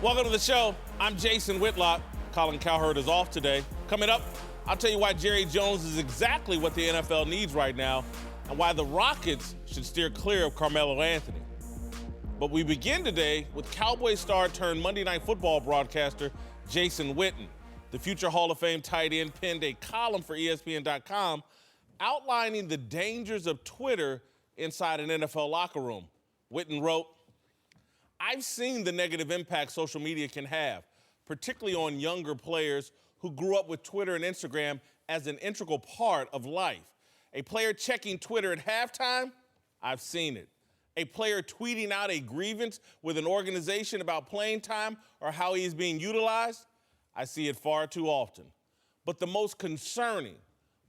Welcome to the show. I'm Jason Whitlock. Colin Cowherd is off today. Coming up, I'll tell you why Jerry Jones is exactly what the NFL needs right now and why the Rockets should steer clear of Carmelo Anthony. But we begin today with Cowboys star turned Monday Night Football broadcaster Jason Witten. The future Hall of Fame tight end penned a column for ESPN.com outlining the dangers of Twitter inside an NFL locker room. Witten wrote, "I've seen the negative impact social media can have, particularly on younger players who grew up with Twitter and Instagram as an integral part of life. A player checking Twitter at halftime, I've seen it. A player tweeting out a grievance with an organization about playing time or how he is being utilized, I see it far too often. But the most concerning,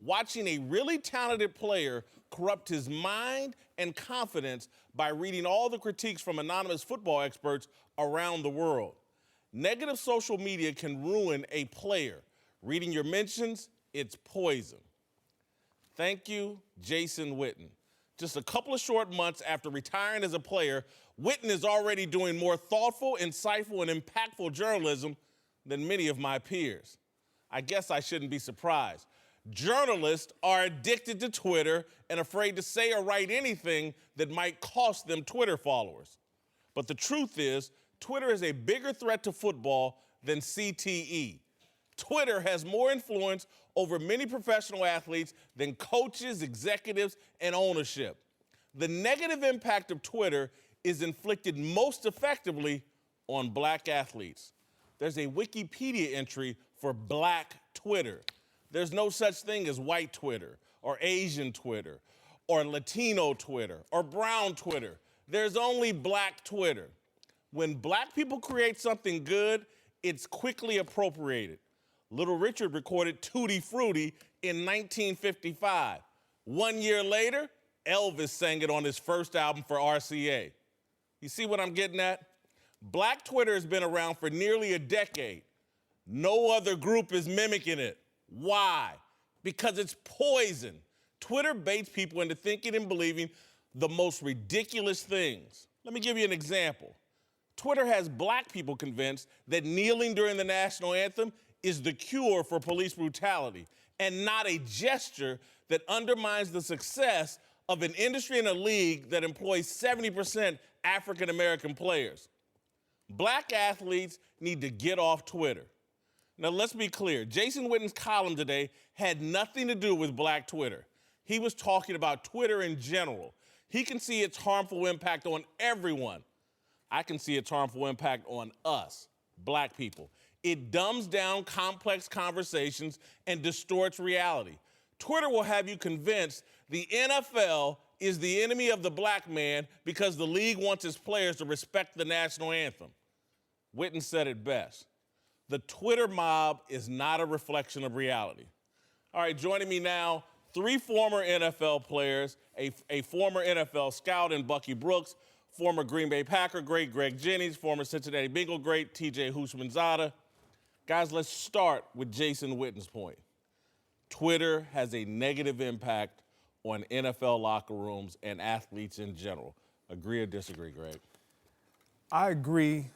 watching a really talented player corrupt his mind and confidence by reading all the critiques from anonymous football experts around the world. Negative social media can ruin a player. Reading your mentions, it's poison." Thank you, Jason Witten. Just a couple of short months after retiring as a player, Witten is already doing more thoughtful, insightful, and impactful journalism than many of my peers. I guess I shouldn't be surprised. Journalists are addicted to Twitter and afraid to say or write anything that might cost them Twitter followers. But the truth is, Twitter is a bigger threat to football than CTE. Twitter has more influence over many professional athletes than coaches, executives, and ownership. The negative impact of Twitter is inflicted most effectively on black athletes. There's a Wikipedia entry for black Twitter. There's no such thing as white Twitter or Asian Twitter or Latino Twitter or brown Twitter. There's only black Twitter. When black people create something good, it's quickly appropriated. Little Richard recorded Tutti Frutti in 1955. 1 year later, Elvis sang it on his first album for RCA. You see what I'm getting at? Black Twitter has been around for nearly a decade. No other group is mimicking it. Why? Because it's poison. Twitter baits people into thinking and believing the most ridiculous things. Let me give you an example. Twitter has black people convinced that kneeling during the national anthem is the cure for police brutality and not a gesture that undermines the success of an industry and a league that employs 70% African American players. Black athletes need to get off Twitter. Now, let's be clear. Jason Witten's column today had nothing to do with black Twitter. He was talking about Twitter in general. He can see its harmful impact on everyone. I can see its harmful impact on us, black people. It dumbs down complex conversations and distorts reality. Twitter will have you convinced the NFL is the enemy of the black man because the league wants its players to respect the national anthem. Witten said it best. The Twitter mob is not a reflection of reality. All right, joining me now, 3 former NFL players, a former NFL scout in Bucky Brooks, former Green Bay Packer great Greg Jennings, former Cincinnati Bengal great TJ Houshmandzadeh. Guys, let's start with Jason Witten's point. Twitter has a negative impact on NFL locker rooms and athletes in general. Agree or disagree, Greg? I agree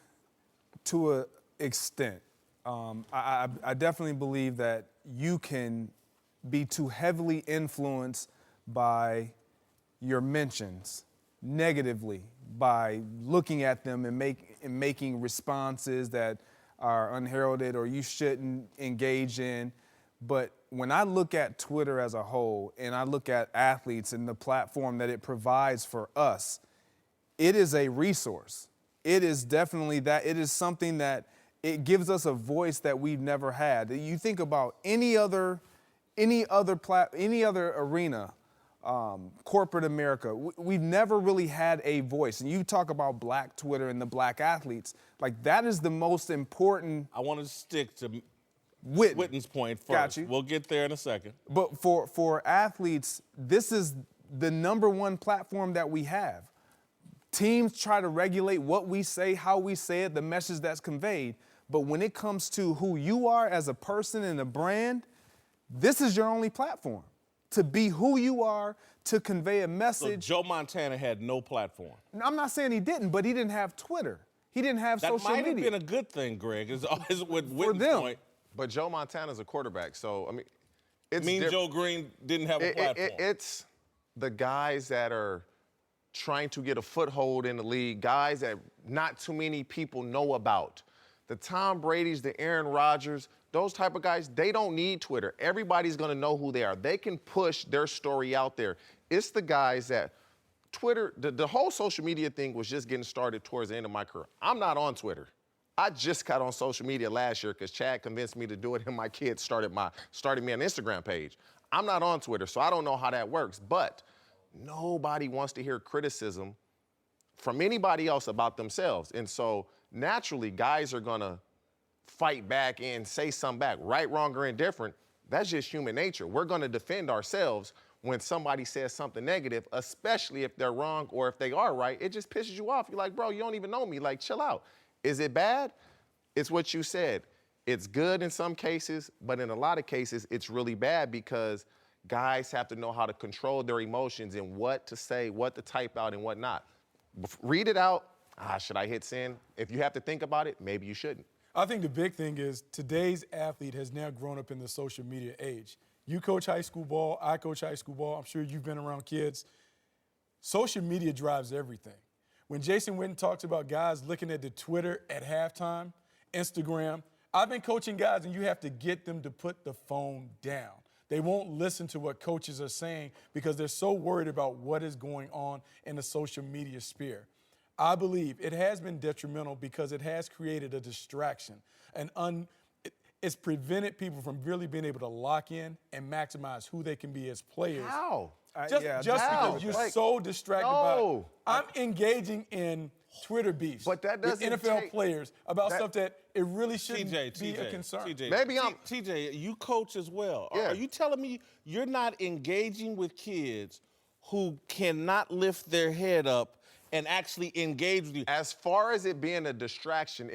to an extent. I definitely believe that you can be too heavily influenced by your mentions negatively by looking at them and making responses that are unheralded or you shouldn't engage in. But when I look at Twitter as a whole and I look at athletes and the platform that it provides for us, it is a resource. It is definitely that. It is something that it gives us a voice that we've never had. You think about any other arena, corporate America, we've never really had a voice. And you talk about black Twitter and the black athletes, like that is the most important. I want to stick to Witten's point first. Got you. We'll get there in a second. But for athletes, this is the #1 platform that we have. Teams try to regulate what we say, how we say it, the message that's conveyed. But when it comes to who you are as a person and a brand, this is your only platform. To be who you are, to convey a message. So Joe Montana had no platform. I'm not saying he didn't, but he didn't have Twitter. He didn't have social media. That might have been a good thing, Greg, is with Witten's them. point. But Joe Montana's a quarterback, so, I mean, it's Joe Green didn't have a platform. It's the guys that are trying to get a foothold in the league, guys that not too many people know about. The Tom Brady's, the Aaron Rodgers, those type of guys, they don't need Twitter. Everybody's going to know who they are. They can push their story out there. It's the guys that Twitter, the whole social media thing was just getting started towards the end of my career. I'm not on Twitter. I just got on social media last year because Chad convinced me to do it, and my kids started me an Instagram page. I'm not on Twitter, so I don't know how that works. But nobody wants to hear criticism from anybody else about themselves. And so naturally, guys are going to fight back and say something back. Right, wrong, or indifferent, that's just human nature. We're going to defend ourselves when somebody says something negative, especially if they're wrong or if they are right. It just pisses you off. You're like, bro, you don't even know me. Like, chill out. Is it bad? It's what you said. It's good in some cases, but in a lot of cases, it's really bad because guys have to know how to control their emotions and what to say, what to type out, and what not. Read it out. Should I hit send? If you have to think about it, maybe you shouldn't. I think the big thing is today's athlete has now grown up in the social media age. You coach high school ball, I coach high school ball. I'm sure you've been around kids. Social media drives everything. When Jason Witten talks about guys looking at the Twitter at halftime, Instagram, I've been coaching guys and you have to get them to put the phone down. They won't listen to what coaches are saying because they're so worried about what is going on in the social media sphere. I believe it has been detrimental because it has created a distraction. It's prevented people from really being able to lock in and maximize who they can be as players. How? Just because you're so distracted by I'm engaging in Twitter beefs but that with NFL players about stuff that it really shouldn't be a concern. TJ, you coach as well. Yeah. Are you telling me you're not engaging with kids who cannot lift their head up and actually engage with you? As far as it being a distraction,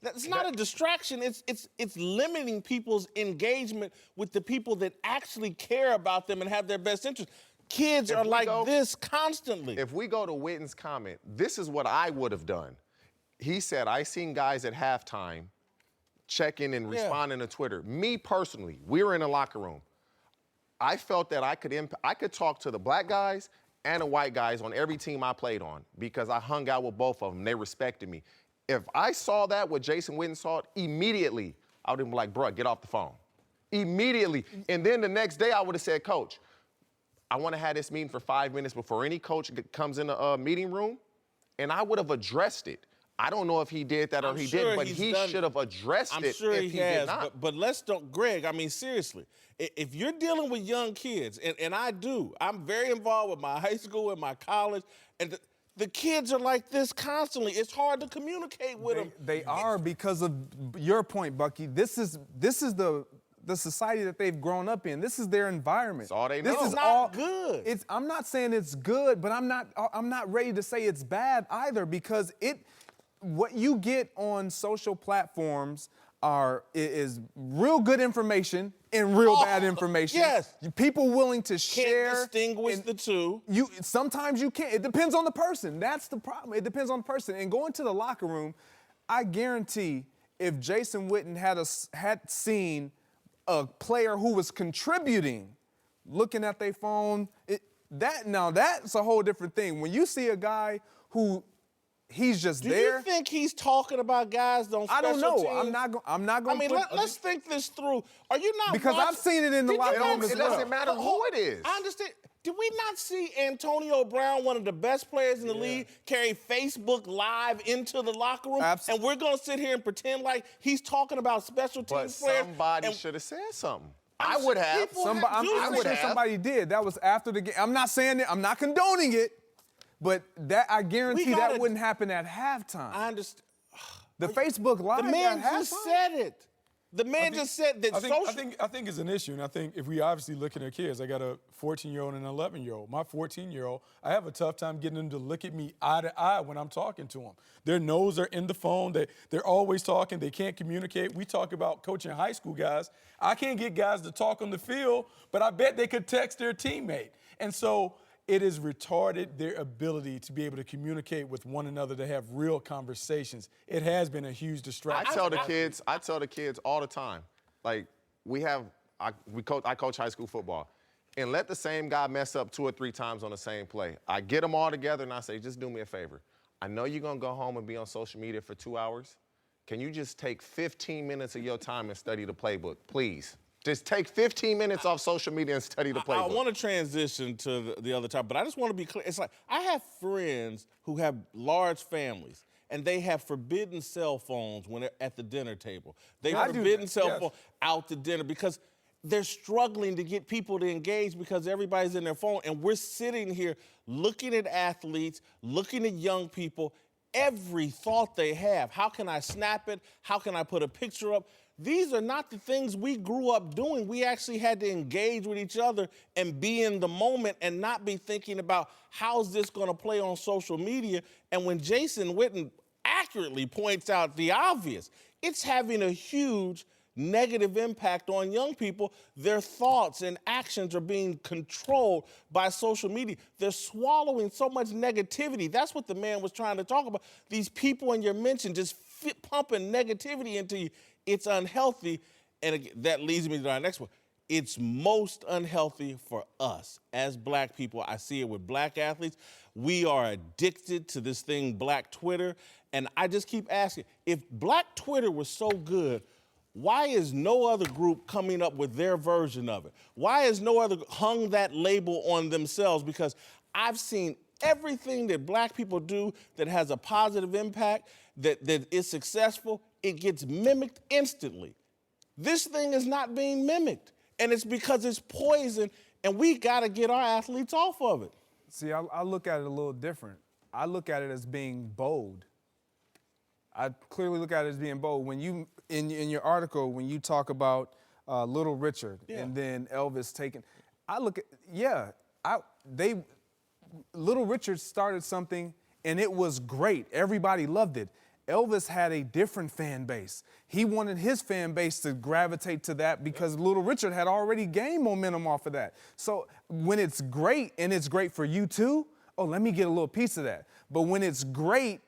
It's not a distraction. It's limiting people's engagement with the people that actually care about them and have their best interest. Kids are like this constantly. If we go to Witten's comment, this is what I would have done. He said, I seen guys at halftime checking and responding to Twitter. Me personally, we were in a locker room. I felt that I could talk to the black guys and the white guys on every team I played on because I hung out with both of them. They respected me. If I saw that, what Jason Witten saw, immediately, I would have been like, bro, get off the phone. Immediately. And then the next day, I would have said, Coach, I want to have this meeting for 5 minutes before any coach comes in the meeting room, and I would have addressed it. I don't know if he did that or he didn't, but he should have addressed it I'm sure if he did has, not. but let's don't, Greg, I mean, seriously, if you're dealing with young kids, and I do, I'm very involved with my high school and my college, and the kids are like this constantly. It's hard to communicate with them. They are because of your point, Bucky. This is the society that they've grown up in. This is their environment. That's all they know. This is not good. I'm not saying it's good, but I'm not ready to say it's bad either because what you get on social platforms is real good information and real bad information. Yes. People willing to share. Can't distinguish the two. Sometimes you can't. It depends on the person. That's the problem. It depends on the person. And going to the locker room, I guarantee if Jason Witten had seen a player who was contributing, looking at their phone, that's a whole different thing. When you see a guy who he's just there. Do you think he's talking about guys on special I don't know. teams? I'm not going to let's think this through. Are you not Because I've seen it in the locker room as well. It doesn't matter who it is. I understand. Did we not see Antonio Brown, one of the best players in the league, carry Facebook Live into the locker room? Absolutely. And we're going to sit here and pretend like he's talking about special teams players? Somebody should have said something. I would have. I'm sure somebody did. That was after the game. I'm not saying it. I'm not condoning it. But I guarantee that wouldn't happen at halftime. I understand. The Facebook Live. The man just said it. The man just said that I think it's an issue, and I think if we obviously look at our kids, I got a 14-year-old and an 11-year-old. My 14-year-old, I have a tough time getting them to look at me eye to eye when I'm talking to them. Their nose are in the phone. They're always talking. They can't communicate. We talk about coaching high school guys. I can't get guys to talk on the field, but I bet they could text their teammate. And so it has retarded their ability to be able to communicate with one another, to have real conversations. It has been a huge distraction. I tell the kids all the time, like I coach high school football, and let the same guy mess up 2 or 3 times on the same play. I get them all together and I say, just do me a favor. I know you're gonna go home and be on social media for 2 hours. Can you just take 15 minutes of your time and study the playbook, please? Just take 15 minutes off social media and study the playbook. I want to transition to the other topic, but I just want to be clear. It's like I have friends who have large families, and they have forbidden cell phones when they're at the dinner table. They have forbidden cell phone out to dinner because they're struggling to get people to engage because everybody's in their phone, and we're sitting here looking at athletes, looking at young people, every thought they have. How can I snap it? How can I put a picture up? These are not the things we grew up doing. We actually had to engage with each other and be in the moment and not be thinking about how's this going to play on social media. And when Jason Witten accurately points out the obvious, it's having a huge negative impact on young people. Their thoughts and actions are being controlled by social media. They're swallowing so much negativity. That's what the man was trying to talk about. These people in your mention just pumping negativity into you. It's unhealthy, and again, that leads me to our next one. It's most unhealthy for us as black people. I see it with black athletes. We are addicted to this thing, Black Twitter, and I just keep asking, if Black Twitter was so good, why is no other group coming up with their version of it? Why is no other hung that label on themselves? Because I've seen everything that black people do that has a positive impact, that is successful, it gets mimicked instantly. This thing is not being mimicked, and it's because it's poison, and we got to get our athletes off of it. See, I look at it a little different. I look at it as being bold. I clearly look at it as being bold. When you, in your article, when you talk about Little Richard and then Elvis taking, I look at, Little Richard started something and it was great. Everybody loved it. Elvis had a different fan base. He wanted his fan base to gravitate to that because Little Richard had already gained momentum off of that. So when it's great and it's great for you too, oh, let me get a little piece of that. But when it's great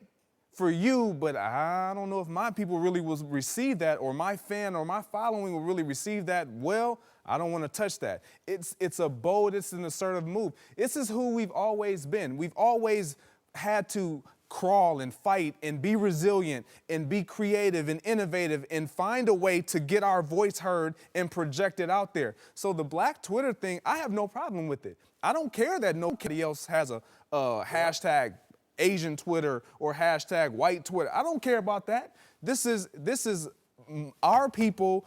for you, but I don't know if my people really will receive that, or my fan or my following will really receive that well, I don't want to touch that. It's a bold, it's an assertive move. This is who we've always been. We've always had to crawl and fight and be resilient and be creative and innovative and find a way to get our voice heard and project it out there. So the Black Twitter thing, I have no problem with it. I don't care that nobody else has a hashtag Asian Twitter or hashtag white Twitter. I don't care about that. This is our people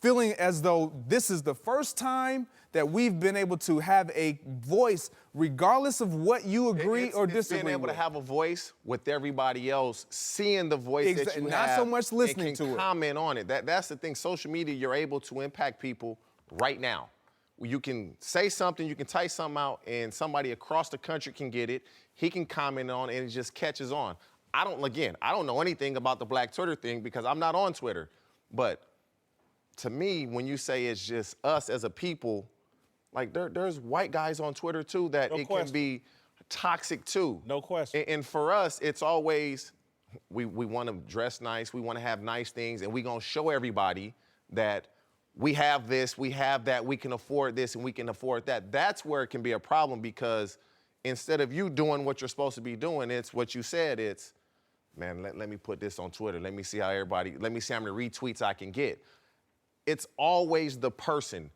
feeling as though this is the first time that we've been able to have a voice, regardless of what you agree or disagree with. Being able to have a voice with everybody else, seeing the voice that you not have, so much listening to it. Comment on it. That's the thing. Social media, you're able to impact people right now. You can say something, you can type something out, and somebody across the country can get it. He can comment on it, and it just catches on. I don't know anything about the Black Twitter thing because I'm not on Twitter. But to me, when you say it's just us as a people, like there's white guys on Twitter too that can be toxic too. No question. And for us, it's always, we want to dress nice, we want to have nice things, and we're going to show everybody that we have this, we have that, we can afford this, and we can afford that. That's where it can be a problem because instead of you doing what you're supposed to be doing, it's what you said, it's, man, let me put this on Twitter. Let me see how many retweets I can get. It's always the person.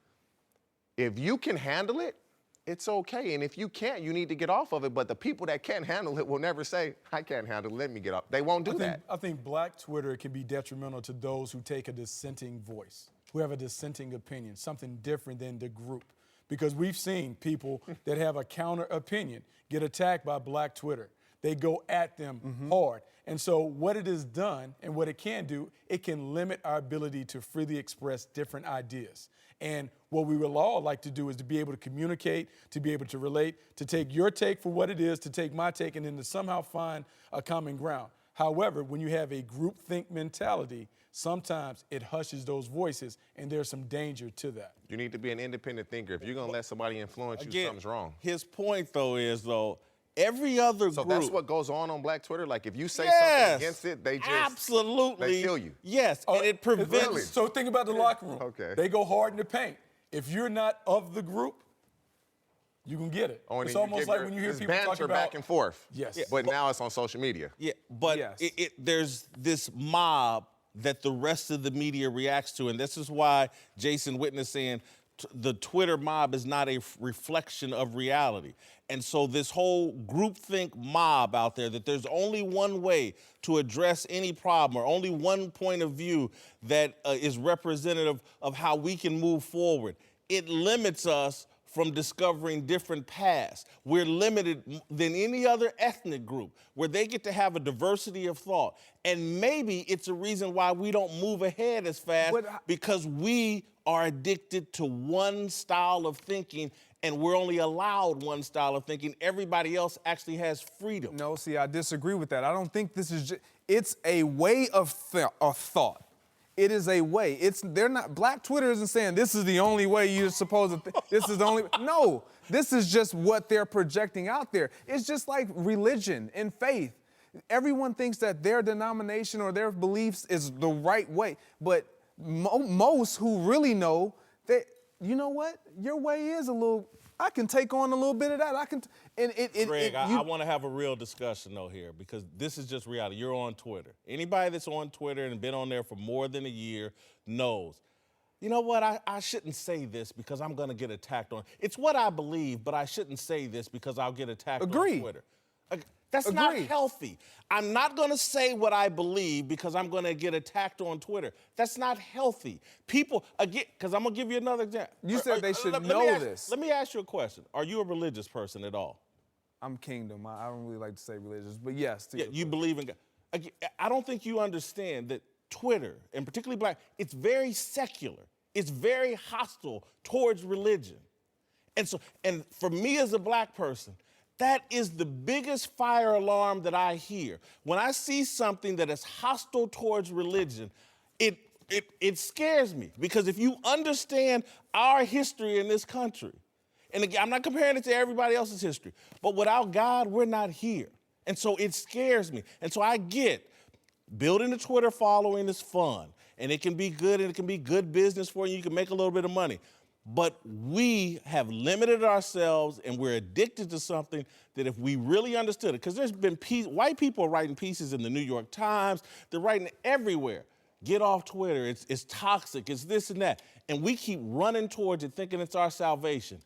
If you can handle it, it's okay. And if you can't, you need to get off of it. But the people that can't handle it will never say, I can't handle it, let me get off. They won't do that. I think Black Twitter can be detrimental to those who take a dissenting voice, who have a dissenting opinion, something different than the group. Because we've seen people that have a counter opinion get attacked by Black Twitter. They go at them hard. And so what it has done and what it can do, it can limit our ability to freely express different ideas. And what we will all like to do is to be able to communicate, to be able to relate, to take your take for what it is, to take my take, and then to somehow find a common ground. However, when you have a groupthink mentality, sometimes it hushes those voices, and there's some danger to that. You need to be an independent thinker. If you're going to let somebody influence you, something's wrong. His point, though, is, every other So group. that's what goes on Black Twitter? Like, if you say something against it, they just absolutely they kill you. Yes, and it prevents. Really? So think about the locker room. Okay. They go hard in the paint. If you're not of the group, you can get it. It's almost like when you hear people talk about back and forth. Yes. Yeah, but now it's on social media. Yeah, but Yes. there's this mob that the rest of the media reacts to, and this is why Jason Witten is saying the Twitter mob is not a reflection of reality. And so this whole groupthink mob out there, that there's only one way to address any problem or only one point of view that is representative of how we can move forward, it limits us from discovering different paths. We're limited than any other ethnic group where they get to have a diversity of thought. And maybe it's a reason why we don't move ahead as fast because we are addicted to one style of thinking and we're only allowed one style of thinking. Everybody else actually has freedom. No, see, I disagree with that. I don't think this is it's a way of thought. It is a way. They're not. Black Twitter isn't saying this is the only way you're supposed to. This is the only. No, this is just what they're projecting out there. It's just like religion and faith. Everyone thinks that their denomination or their beliefs is the right way, but most who really know that, you know what, your way is a little. I can take on a little bit of that. Greg, I want to have a real discussion, though, here, because this is just reality. You're on Twitter. Anybody that's on Twitter and been on there for more than a year knows, you know what, I shouldn't say this because I'm going to get attacked on. It's what I believe, but I shouldn't say this because I'll get attacked on Twitter. That's not healthy. I'm not going to say what I believe because I'm going to get attacked on Twitter. That's not healthy. People, again, because I'm going to give you another example. You said they should know this. Let me ask you a question. Are you a religious person at all? I'm kingdom. I don't really like to say religious, but yes. Yeah, you believe in God. Again, I don't think you understand that Twitter, and particularly Black, it's very secular. It's very hostile towards religion. And for me as a Black person, that is the biggest fire alarm that I hear. When I see something that is hostile towards religion, it scares me. Because if you understand our history in this country, and again, I'm not comparing it to everybody else's history, but without God, we're not here. And so it scares me. And so I get building a Twitter following is fun, and it can be good, and it can be good business for you. You can make a little bit of money. But we have limited ourselves, and we're addicted to something that if we really understood it, because there's been white people writing pieces in the New York Times, they're writing everywhere. Get off Twitter, it's toxic, it's this and that. And we keep running towards it thinking it's our salvation,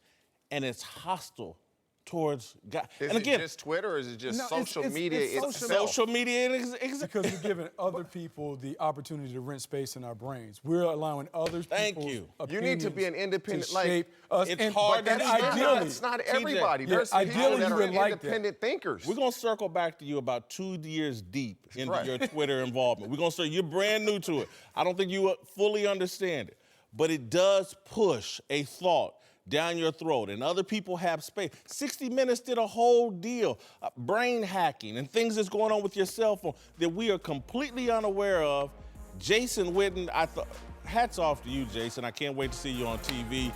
and it's hostile towards God. Is it just Twitter, or is it just social media itself? Social media. Because we're giving other people the opportunity to rent space in our brains. We're allowing other people's You need to be an independent, to shape us. It's hard to ideally, it's not everybody. TJ, There's people that are independent thinkers. We're going to circle back to you about 2 years deep into your Twitter involvement. We're going to say you're brand new to it. I don't think you fully understand it. But it does push a thought down your throat, and other people have space. 60 Minutes did a whole deal, brain hacking and things that's going on with your cell phone that we are completely unaware of. Jason Witten, hats off to you, Jason. I can't wait to see you on TV.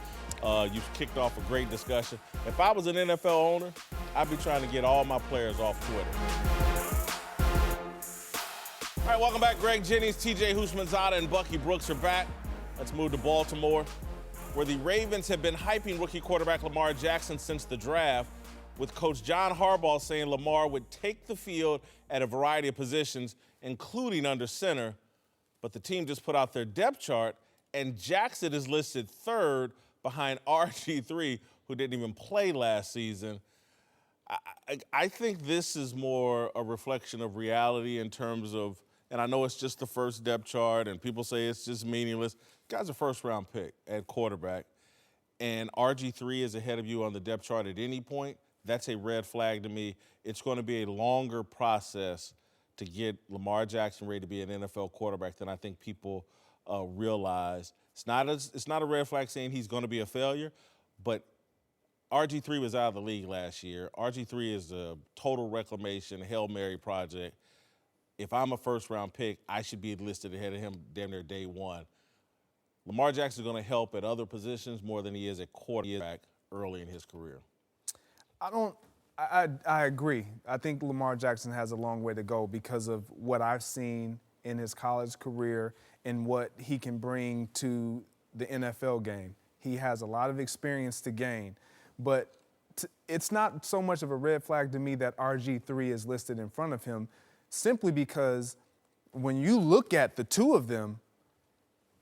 You've kicked off a great discussion. If I was an NFL owner, I'd be trying to get all my players off Twitter. All right, welcome back. Greg Jennings, TJ Houshmandzadeh, and Bucky Brooks are back. Let's move to Baltimore, where the Ravens have been hyping rookie quarterback Lamar Jackson since the draft, with Coach John Harbaugh saying Lamar would take the field at a variety of positions, including under center. But the team just put out their depth chart, and Jackson is listed third behind RG3, who didn't even play last season. I think this is more a reflection of reality in terms of, and I know it's just the first depth chart, and people say it's just meaningless. Guy's a first-round pick at quarterback, and RG3 is ahead of you on the depth chart at any point. That's a red flag to me. It's going to be a longer process to get Lamar Jackson ready to be an NFL quarterback than I think people realize. It's not a red flag saying he's going to be a failure, but RG3 was out of the league last year. RG3 is a total reclamation, Hail Mary project. if I'm a first-round pick, I should be listed ahead of him damn near day one. Lamar Jackson is going to help at other positions more than he is at quarterback early in his career. I agree. I think Lamar Jackson has a long way to go because of what I've seen in his college career and what he can bring to the NFL game. He has a lot of experience to gain, but it's not so much of a red flag to me that RG3 is listed in front of him, simply because when you look at the two of them,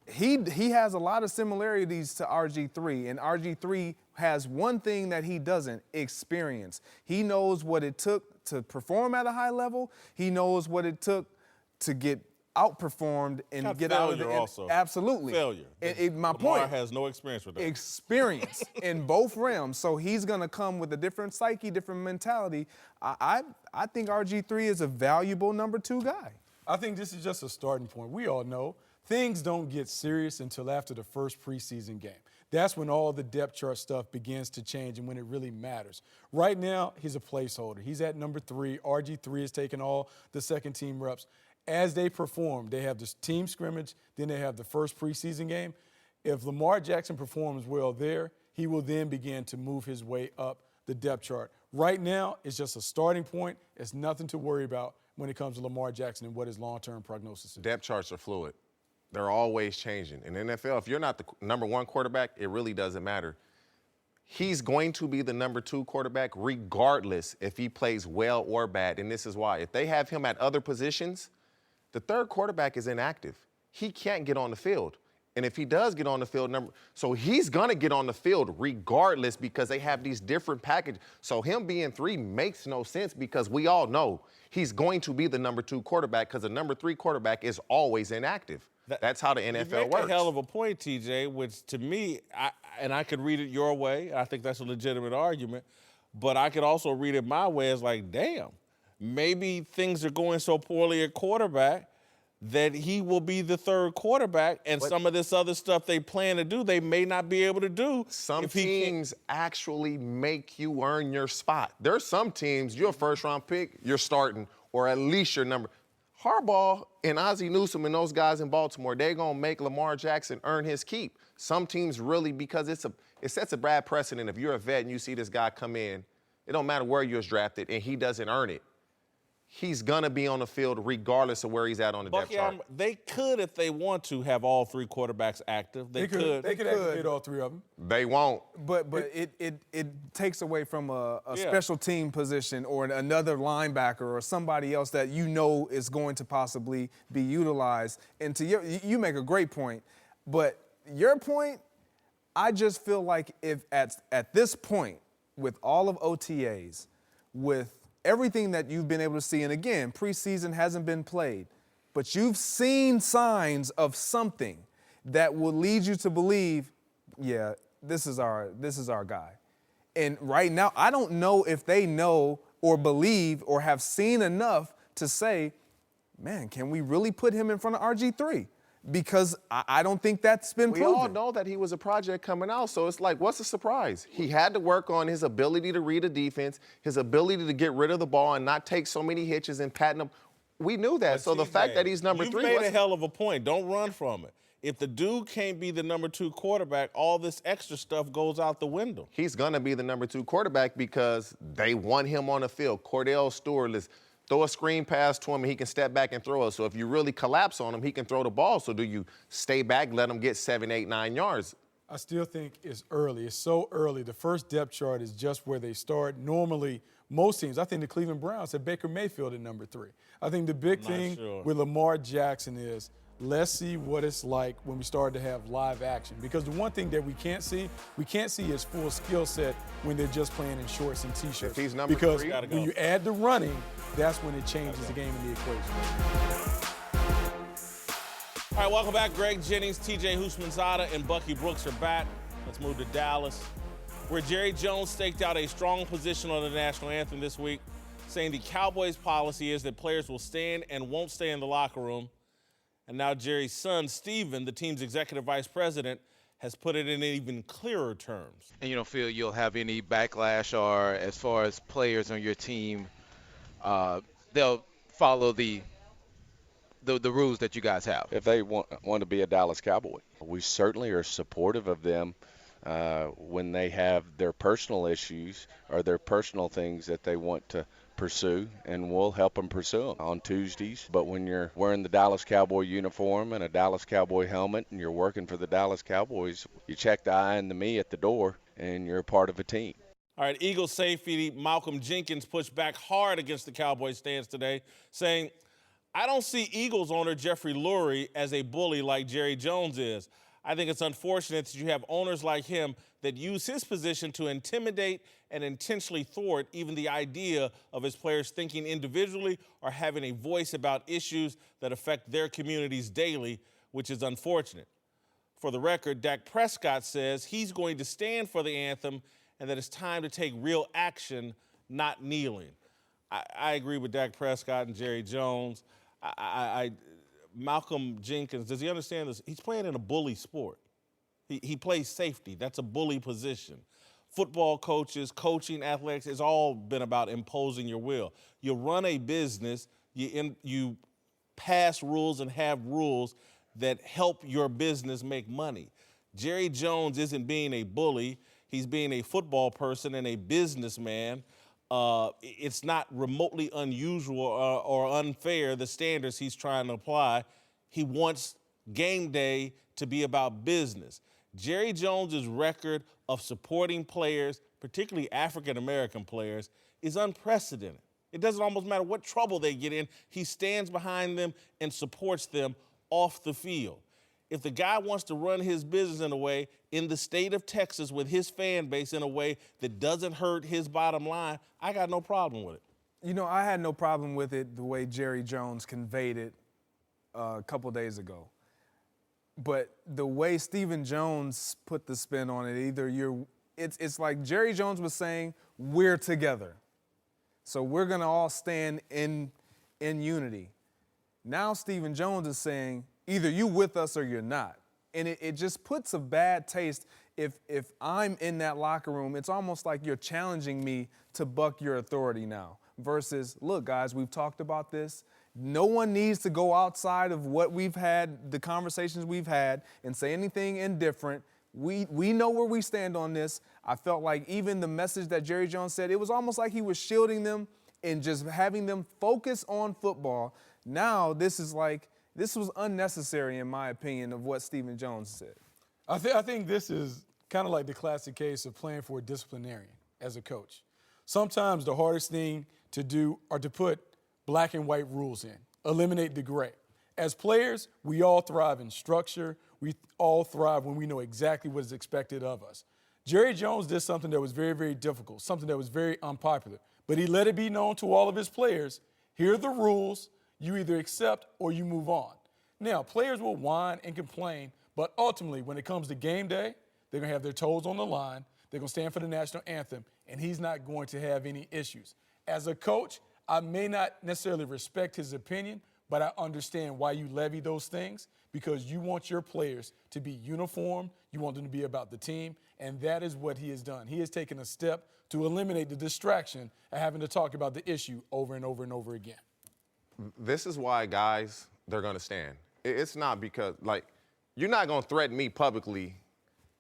he has a lot of similarities to RG3, and RG3 has one thing that he doesn't: experience. He knows what it took to perform at a high level. He knows what it took to get outperformed and get out of the also. Absolutely. Failure. My Lamar point has no experience with that. Experience in both realms. So he's going to come with a different psyche, different mentality. I think RG3 is a valuable number 2 guy. I think this is just a starting point. We all know things don't get serious until after the first preseason game. That's when all the depth chart stuff begins to change and when it really matters. Right now, he's a placeholder. He's at number 3. RG3 is taking all the second-team reps. As they perform, they have this team scrimmage, then they have the first preseason game. If Lamar Jackson performs well there, he will then begin to move his way up the depth chart. Right now, it's just a starting point. It's nothing to worry about when it comes to Lamar Jackson and what his long-term prognosis is. Depth charts are fluid. They're always changing. In the NFL, if you're not the number 1 quarterback, it really doesn't matter. He's going to be the number 2 quarterback regardless if he plays well or bad, and this is why. If they have him at other positions, the third quarterback is inactive. He can't get on the field. And if he does get on the field, so he's going to get on the field regardless because they have these different packages. So him being 3 makes no sense because we all know he's going to be the number 2 quarterback because the number 3 quarterback is always inactive. That's how the NFL works. You make a hell of a point, TJ, which to me, I could read it your way. I think that's a legitimate argument. But I could also read it my way as like, damn, maybe things are going so poorly at quarterback that he will be the third quarterback, and some of this other stuff they plan to do, they may not be able to do. Some teams actually make you earn your spot. There's some teams, you're a first-round pick, you're starting, or at least your number. Harbaugh and Ozzie Newsome and those guys in Baltimore, they're going to make Lamar Jackson earn his keep. Some teams really, because it sets a bad precedent. If you're a vet and you see this guy come in, it don't matter where you was drafted, and he doesn't earn it. He's going to be on the field regardless of where he's at on the depth chart. They could, if they want to, have all 3 quarterbacks active. They could activate all 3 of them. They won't. But it takes away from a special team position or another linebacker or somebody else that you know is going to possibly be utilized. And you make a great point. But your point, I just feel like if at this point, with all of OTAs, with everything that you've been able to see, and again, preseason hasn't been played, but you've seen signs of something that will lead you to believe, yeah, this is our guy. And right now, I don't know if they know or believe or have seen enough to say, man, can we really put him in front of RG3? Because I don't think that's been proven. We all know that he was a project coming out, so it's like, what's the surprise? He had to work on his ability to read a defense, his ability to get rid of the ball and not take so many hitches and patting them. We knew that. But so the fact that he's number 3. You made a hell of a point. Don't run from it. If the dude can't be the number 2 quarterback, all this extra stuff goes out the window. He's going to be the number 2 quarterback because they want him on the field. Cordell Stewart is throw a screen pass to him and he can step back and throw it. So if you really collapse on him, he can throw the ball. So do you stay back, let him get 7, 8, 9 yards? I still think it's early. It's so early. The first depth chart is just where they start. Normally, most teams, I think the Cleveland Browns had Baker Mayfield at number 3. I think the big thing with Lamar Jackson is let's see what it's like when we start to have live action. Because the one thing that we can't see his full skill set when they're just playing in shorts and T-shirts. If he's number 3, because when you add the running, that's when it changes the game in the equation. All right, welcome back. Greg Jennings, TJ Houshmandzadeh, and Bucky Brooks are back. Let's move to Dallas, where Jerry Jones staked out a strong position on the national anthem this week, saying the Cowboys' policy is that players will stand and won't stay in the locker room. And now Jerry's son, Steven, the team's executive vice president, has put it in even clearer terms. And you don't feel you'll have any backlash, or as far as players on your team, they'll follow the the rules that you guys have? If they want to be a Dallas Cowboy, we certainly are supportive of them when they have their personal issues or their personal things that they want to pursue, and we'll help them pursue them on Tuesdays. But when you're wearing the Dallas Cowboy uniform and a Dallas Cowboy helmet and you're working for the Dallas Cowboys, you check the I and the me at the door, and you're a part of a team. All right, Eagles safety Malcolm Jenkins pushed back hard against the Cowboys stance today, saying, I don't see Eagles owner Jeffrey Lurie as a bully like Jerry Jones is. I think it's unfortunate that you have owners like him that use his position to intimidate and intentionally thwart even the idea of his players thinking individually or having a voice about issues that affect their communities daily, which is unfortunate. For the record, Dak Prescott says he's going to stand for the anthem and that it's time to take real action, not kneeling. I agree with Dak Prescott and Jerry Jones. Malcolm Jenkins, does he understand this? He's playing in a bully sport. He plays safety. That's a bully position. Football coaches, coaching, athletics, it's all been about imposing your will. You run a business, you pass rules and have rules that help your business make money. Jerry Jones isn't being a bully. He's being a football person and a businessman. It's not remotely unusual or unfair, the standards he's trying to apply. He wants game day to be about business. Jerry Jones's record of supporting players, particularly African-American players, is unprecedented. It doesn't almost matter what trouble they get in. He stands behind them and supports them off the field. If the guy wants to run his business in a way in the state of Texas with his fan base in a way that doesn't hurt his bottom line, I got no problem with it. You know, I had no problem with it the way Jerry Jones conveyed it a couple days ago. But the way Stephen Jones put the spin on it, it's like Jerry Jones was saying, we're together. So we're going to all stand in unity. Now Stephen Jones is saying, either you with us or you're not. And it just puts a bad taste. If I'm in that locker room, it's almost like you're challenging me to buck your authority now. Versus, look, guys, we've talked about this. No one needs to go outside of what we've had, the conversations we've had, and say anything indifferent. We know where we stand on this. I felt like even the message that Jerry Jones said, it was almost like he was shielding them and just having them focus on football. Now this was unnecessary, in my opinion, of what Stephen Jones said. I think this is kind of like the classic case of playing for a disciplinarian as a coach. Sometimes the hardest thing to do are to put black and white rules in, eliminate the gray. As players, we all thrive in structure. We all thrive when we know exactly what is expected of us. Jerry Jones did something that was very, very difficult, something that was very unpopular, but he let it be known to all of his players, here are the rules. You either accept or you move on. Now, players will whine and complain, but ultimately, when it comes to game day, they're going to have their toes on the line. They're going to stand for the national anthem, and he's not going to have any issues. As a coach, I may not necessarily respect his opinion, but I understand why you levy those things, because you want your players to be uniform. You want them to be about the team, and that is what he has done. He has taken a step to eliminate the distraction of having to talk about the issue over and over and over again. This is why, guys, they're going to stand. It's not because, you're not going to threaten me publicly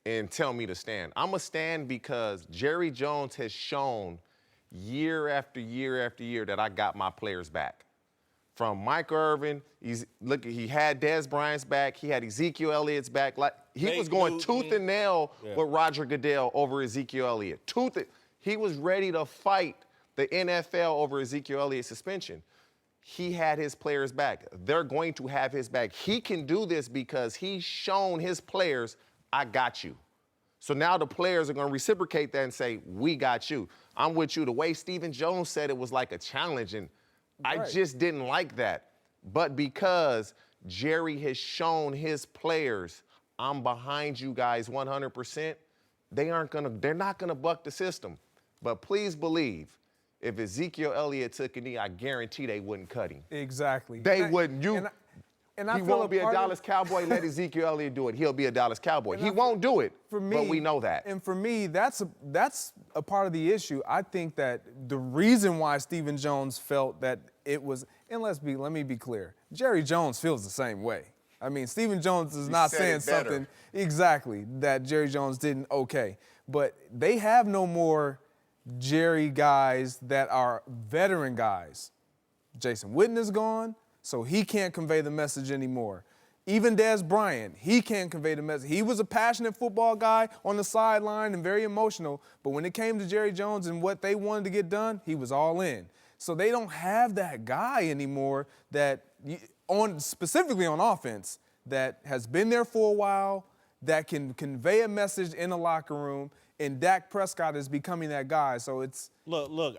and tell me to stand. I'm going to stand because Jerry Jones has shown year after year after year that I got my players back. From Mike Irvin, he had Dez Bryant's back. He had Ezekiel Elliott's back. He was going tooth and nail with Roger Goodell over Ezekiel Elliott. He was ready to fight the NFL over Ezekiel Elliott's suspension. He had his players back. They're going to have his back. He can do this because he's shown his players, I got you. So now the players are going to reciprocate that and say, we got you. I'm with you. The way Stephen Jones said it was like a challenge, and I just didn't like that. But because Jerry has shown his players, I'm behind you guys 100%, they're not going to buck the system. But please believe, if Ezekiel Elliott took a knee, I guarantee they wouldn't cut him. Exactly. They wouldn't. He won't be a Dallas Cowboy. Let Ezekiel Elliott do it. He'll be a Dallas Cowboy. He won't do it, but we know that. And for me, that's a part of the issue. I think that the reason why Stephen Jones felt that it was, and let me be clear, Jerry Jones feels the same way. I mean, Stephen Jones is not saying something exactly that Jerry Jones didn't okay. But they have no more Jerry guys that are veteran guys. Jason Witten is gone, so he can't convey the message anymore. Even Dez Bryant, he can't convey the message. He was a passionate football guy on the sideline and very emotional, but when it came to Jerry Jones and what they wanted to get done, he was all in. So they don't have that guy anymore that, specifically on offense, that has been there for a while, that can convey a message in the locker room, and Dak Prescott is becoming that guy. So it's Look,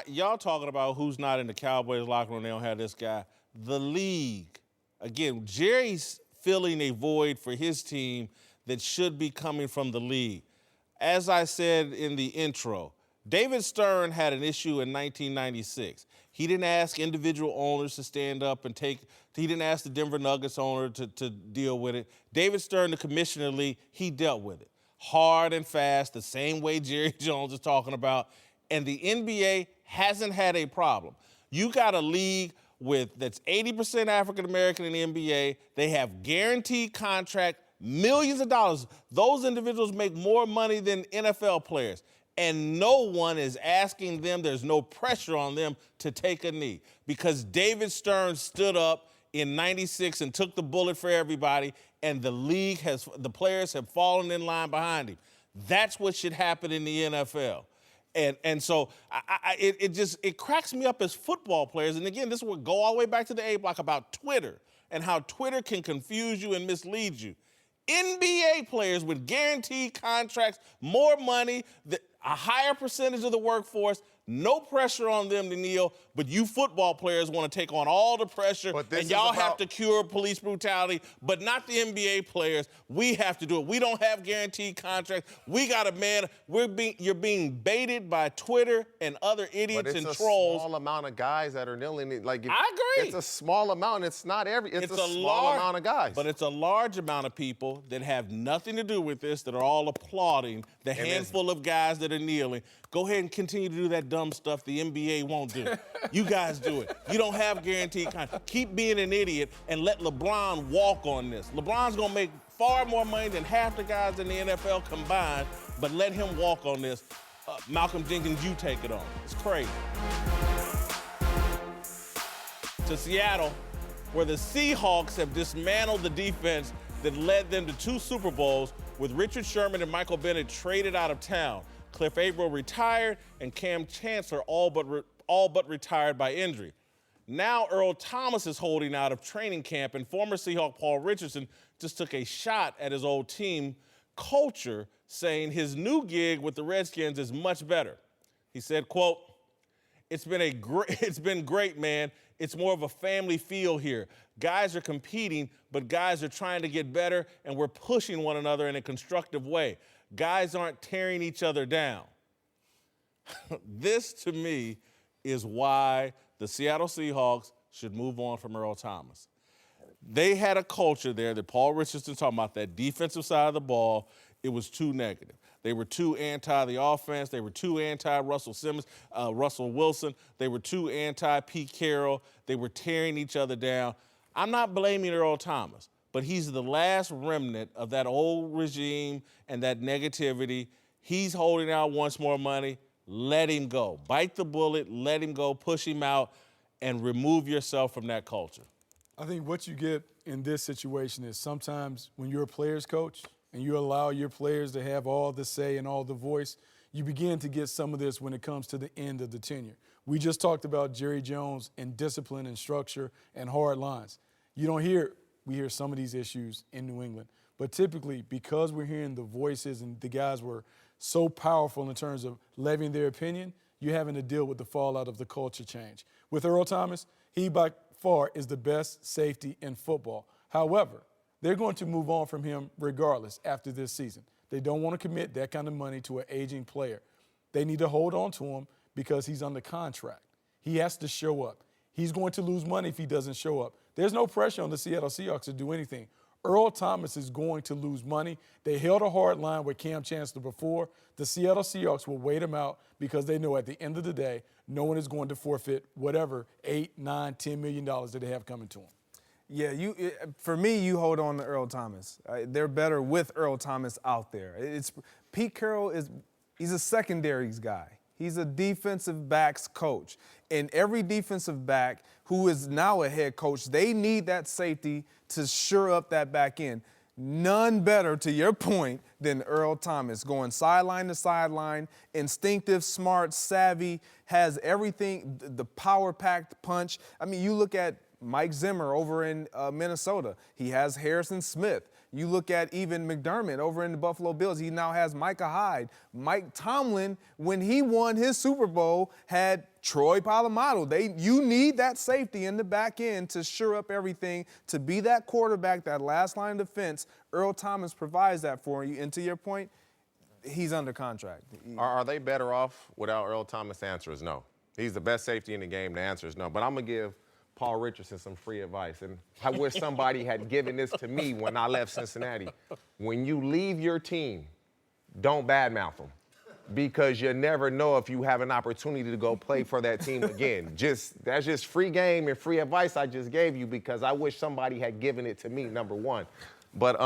y'all talking about who's not in the Cowboys locker room, they don't have this guy. The league, again, Jerry's filling a void for his team that should be coming from the league. As I said in the intro, David Stern had an issue in 1996. He didn't ask individual owners to stand up and he didn't ask the Denver Nuggets owner to deal with it. David Stern, the commissioner of the league, he dealt with it. Hard and fast, the same way Jerry Jones is talking about. And the NBA hasn't had a problem. You got a league that's 80% African American in the NBA. They have guaranteed contract, millions of dollars. Those individuals make more money than NFL players. And no one is asking them, there's no pressure on them to take a knee. Because David Stern stood up in 96 and took the bullet for everybody, and the players have fallen in line behind him. That's what should happen in the NFL. And so it cracks me up as football players. And again, this will go all the way back to the A block about Twitter and how Twitter can confuse you and mislead you. NBA players with guaranteed contracts, more money, a higher percentage of the workforce, no pressure on them to kneel, but you football players want to take on all the pressure, and y'all have to cure police brutality, but not the NBA players. We have to do it. We don't have guaranteed contracts. We got a man. You're being baited by Twitter and other idiots and trolls. But it's a small amount of guys that are kneeling. I agree. It's a small amount. It's not It's a small amount of guys. But it's a large amount of people that have nothing to do with this that are all applauding the handful of guys that are kneeling. Go ahead and continue to do that dumb stuff the NBA won't do. You guys do it. You don't have guaranteed contract. Keep being an idiot and let LeBron walk on this. LeBron's going to make far more money than half the guys in the NFL combined, but let him walk on this. Malcolm Jenkins, you take it on. It's crazy. To Seattle, where the Seahawks have dismantled the defense that led them to 2 Super Bowls, with Richard Sherman and Michael Bennett traded out of town. Cliff Averill retired, and Cam Chancellor all but retired by injury. Now Earl Thomas is holding out of training camp, and former Seahawk Paul Richardson just took a shot at his old team culture, saying his new gig with the Redskins is much better. He said, quote, it's been great, man. It's more of a family feel here. Guys are competing, but guys are trying to get better, and we're pushing one another in a constructive way. Guys aren't tearing each other down. This, to me, is why the Seattle Seahawks should move on from Earl Thomas. They had a culture there that Paul Richardson talking about, that defensive side of the ball. It was too negative. They were too anti the offense. They were too anti-Russell Wilson. They were too anti-Pete Carroll. They were tearing each other down. I'm not blaming Earl Thomas, but he's the last remnant of that old regime and that negativity. He's holding out, wants more money. Let him go. Bite the bullet, let him go, push him out, and remove yourself from that culture. I think what you get in this situation is sometimes when you're a player's coach and you allow your players to have all the say and all the voice, you begin to get some of this when it comes to the end of the tenure. We just talked about Jerry Jones and discipline and structure and hard lines. We hear some of these issues in New England, but typically because we're hearing the voices and the guys were so powerful in terms of levying their opinion, you're having to deal with the fallout of the culture change. With Earl Thomas, he by far is the best safety in football. However, they're going to move on from him regardless after this season. They don't want to commit that kind of money to an aging player. They need to hold on to him because he's under contract. He has to show up. He's going to lose money if he doesn't show up. There's no pressure on the Seattle Seahawks to do anything. Earl Thomas is going to lose money. They held a hard line with Cam Chancellor before. The Seattle Seahawks will wait him out because they know at the end of the day, no one is going to forfeit whatever $8, $9, $10 million that they have coming to them. Yeah, for me, you hold on to Earl Thomas. They're better with Earl Thomas out there. Pete Carroll he's a secondaries guy. He's a defensive backs coach. And every defensive back who is now a head coach, they need that safety to shore up that back end. None better, to your point, than Earl Thomas, going sideline to sideline, instinctive, smart, savvy, has everything, the power-packed punch. I mean, you look at Mike Zimmer over in Minnesota. He has Harrison Smith. You look at even McDermott over in the Buffalo Bills. He now has Micah Hyde. Mike Tomlin, when he won his Super Bowl, had Troy Polamalu. You need that safety in the back end to shore up everything, to be that quarterback, that last line of defense. Earl Thomas provides that for you. And to your point, he's under contract. Are they better off without Earl Thomas? The answer is no. He's the best safety in the game. The answer is no. But I'm going to give Paul Richardson some free advice. And I wish somebody had given this to me when I left Cincinnati. When you leave your team, don't badmouth them, because you never know if you have an opportunity to go play for that team again. That's just free game and free advice I just gave you, because I wish somebody had given it to me, number one. But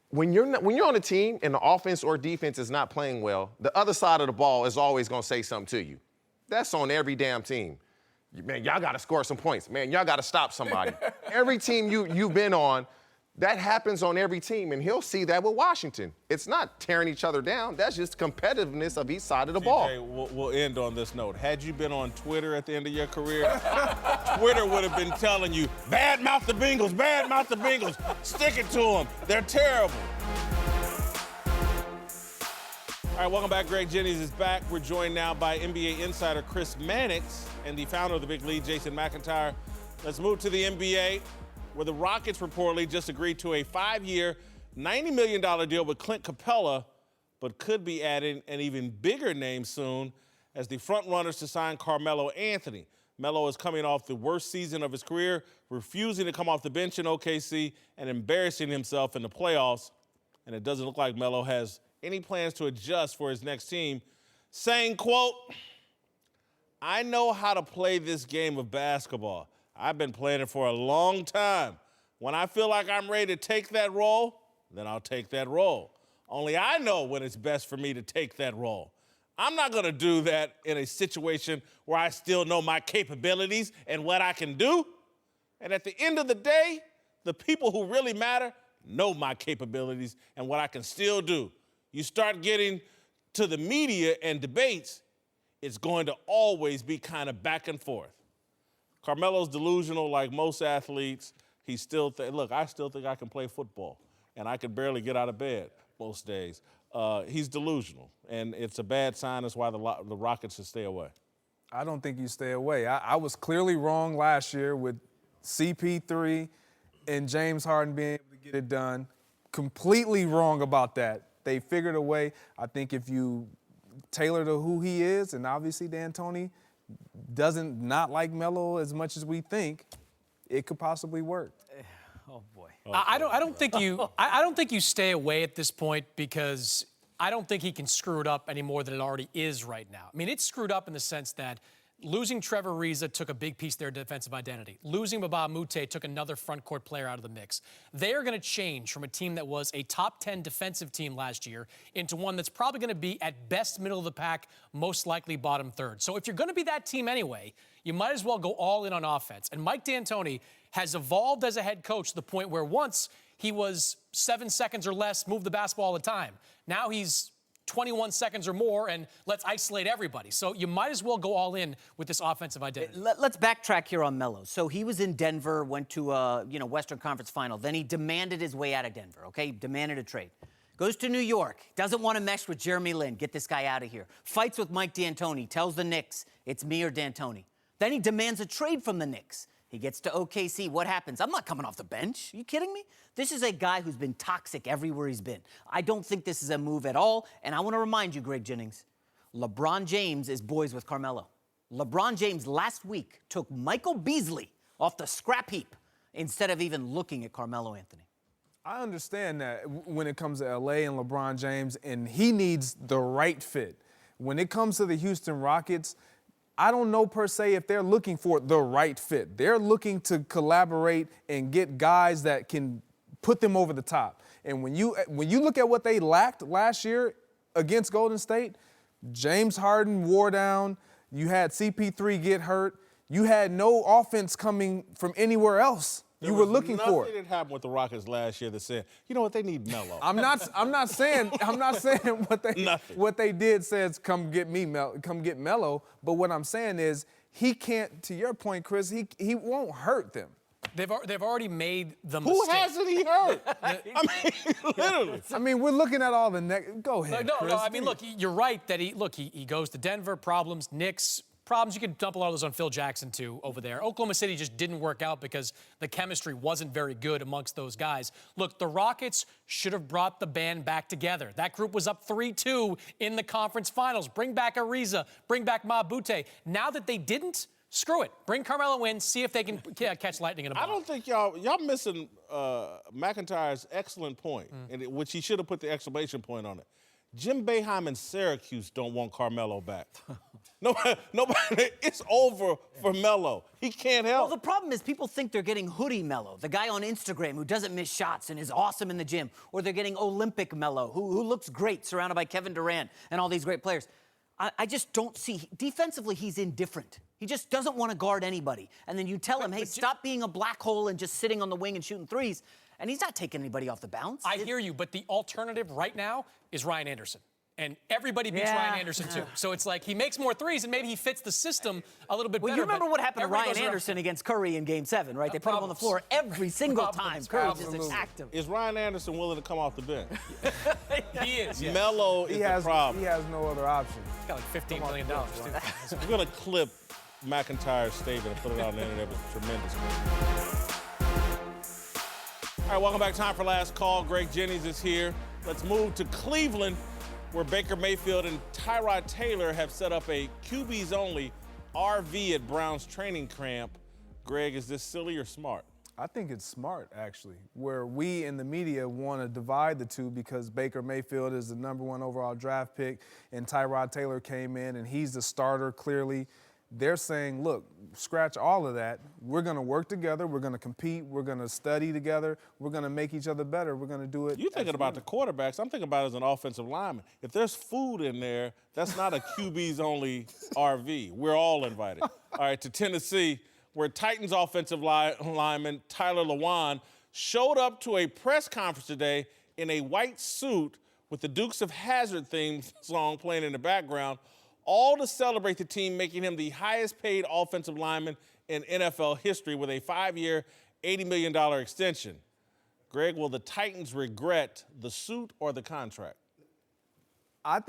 when you're on a team and the offense or defense is not playing well, the other side of the ball is always going to say something to you. That's on every damn team. Man, y'all got to score some points. Man, y'all got to stop somebody. Every team you've been on, that happens on every team, and he'll see that with Washington. It's not tearing each other down. That's just competitiveness of each side of the ball. We'll end on this note. Had you been on Twitter at the end of your career, Twitter would have been telling you, badmouth the Bengals, badmouth the Bengals, stick it to them. They're terrible. All right, welcome back. Greg Jennings is back. We're joined now by NBA insider Chris Mannix and the founder of the Big Lead, Jason McIntyre. Let's move to the NBA, where the Rockets reportedly just agreed to a 5-year, $90 million deal with Clint Capella, but could be adding an even bigger name soon as the front runners to sign Carmelo Anthony. Melo is coming off the worst season of his career, refusing to come off the bench in OKC and embarrassing himself in the playoffs. And it doesn't look like Melo has any plans to adjust for his next team, saying, quote, "I know how to play this game of basketball. I've been playing it for a long time. When I feel like I'm ready to take that role, then I'll take that role. Only I know when it's best for me to take that role. I'm not going to do that in a situation where I still know my capabilities and what I can do. And at the end of the day, the people who really matter know my capabilities and what I can still do. You start getting to the media and debates, it's going to always be kind of back and forth." Carmelo's delusional like most athletes. He still look, I still think I can play football, and I can barely get out of bed most days. He's delusional, and it's a bad sign. That's why the Rockets should stay away. I don't think you stay away. I was clearly wrong last year with CP3 and James Harden being able to get it done. Completely wrong about that. They figured a way. I think if you tailor to who he is, and obviously D'Antoni doesn't not like Melo as much as we think, it could possibly work. Oh boy. I don't think you stay away at this point, because I don't think he can screw it up any more than it already is right now. I mean, it's screwed up in the sense that losing Trevor Ariza took a big piece of their defensive identity. Losing Mbah a Moute took another front court player out of the mix. They are going to change from a team that was a top 10 defensive team last year into one that's probably going to be at best middle of the pack, most likely bottom third. So if you're going to be that team anyway, you might as well go all in on offense. And Mike D'Antoni has evolved as a head coach to the point where once he was 7 seconds or less, move the basketball all the time. Now he's 21 seconds or more, and let's isolate everybody. So you might as well go all in with this offensive identity. Let's backtrack here on Melo. So he was in Denver, went to a Western Conference final. Then he demanded his way out of Denver, okay? Demanded a trade. Goes to New York, doesn't want to mesh with Jeremy Lin. Get this guy out of here. Fights with Mike D'Antoni, tells the Knicks, it's me or D'Antoni. Then he demands a trade from the Knicks. He gets to OKC. What happens? I'm not coming off the bench. Are you kidding me? This is a guy who's been toxic everywhere he's been. I don't think this is a move at all. And I want to remind you, Greg Jennings, LeBron James is boys with Carmelo. LeBron James last week took Michael Beasley off the scrap heap instead of even looking at Carmelo Anthony. I understand that when it comes to L.A. and LeBron James, and he needs the right fit. When it comes to the Houston Rockets, I don't know per se if they're looking for the right fit. They're looking to collaborate and get guys that can put them over the top. And when you look at what they lacked last year against Golden State, James Harden wore down. You had CP3 get hurt. You had no offense coming from anywhere else. You were looking for it. Nothing that happened with the Rockets last year that said, you know what, they need Melo. I'm not saying what they did says come get Melo, but what I'm saying is he can't, to your point, Chris, he won't hurt them. They've already made the mistake. Who hasn't he hurt? I mean, literally. I mean, we're looking at all the go ahead. No, Chris. I mean, look, you're right that he goes to Denver, problems, Knicks, problems. You can dump a lot of those on Phil Jackson, too, over there. Oklahoma City just didn't work out because the chemistry wasn't very good amongst those guys. Look, the Rockets should have brought the band back together. That group was up 3-2 in the conference finals. Bring back Ariza. Bring back Ma Bute. Now that they didn't, screw it. Bring Carmelo in, see if they can catch lightning in a bottle. I don't think y'all missing McIntyre's excellent point, which he should have put the exclamation point on it. Jim Boeheim and Syracuse don't want Carmelo back. Nobody, it's over for Melo. He can't help. Well, the problem is people think they're getting Hoodie Melo, the guy on Instagram who doesn't miss shots and is awesome in the gym, or they're getting Olympic Melo, who looks great surrounded by Kevin Durant and all these great players. I just don't see, defensively, he's indifferent. He just doesn't want to guard anybody. And then you tell him, hey, stop being a black hole and just sitting on the wing and shooting threes. And he's not taking anybody off the bounce. I hear you, but the alternative right now is Ryan Anderson. And everybody beats Ryan Anderson, too. So it's like he makes more threes, and maybe he fits the system a little bit better. Well, you remember what happened to Ryan Anderson against Curry in Game 7, right? They put him on the floor every single time. Curry just attacked him. Is Ryan Anderson willing to come off the bench? He is. Yeah. Melo is the problem. He has no other option. He's got like $15 million, too. We're going to clip McIntyre's statement and put it on the internet. It was tremendous. All right, welcome back. Time for Last Call. Greg Jennings is here. Let's move to Cleveland, where Baker Mayfield and Tyrod Taylor have set up a QBs-only RV at Browns training camp. Greg, is this silly or smart? I think it's smart, actually, where we in the media want to divide the two because Baker Mayfield is the #1 overall draft pick and Tyrod Taylor came in and he's the starter clearly. They're saying, look, scratch all of that. We're going to work together. We're going to compete. We're going to study together. We're going to make each other better. We're going to do it. You're thinking about the quarterbacks. I'm thinking about it as an offensive lineman. If there's food in there, that's not a QBs-only RV. We're all invited. All right, to Tennessee, where Titans offensive lineman Tyler Lewan showed up to a press conference today in a white suit with the Dukes of Hazzard theme song playing in the background, all to celebrate the team making him the highest-paid offensive lineman in NFL history with a 5-year, $80 million extension. Greg, will the Titans regret the suit or the contract? I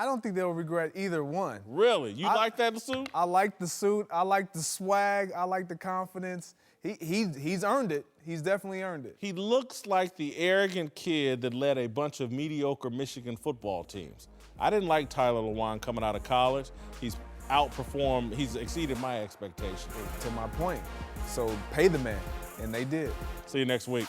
don't think they'll regret either one. Really? You like that suit? I like the suit. I like the swag. I like the confidence. He's earned it. He's definitely earned it. He looks like the arrogant kid that led a bunch of mediocre Michigan football teams. I didn't like Tyler Lewan coming out of college. He's exceeded my expectations. To my point. So pay the man, and they did. See you next week.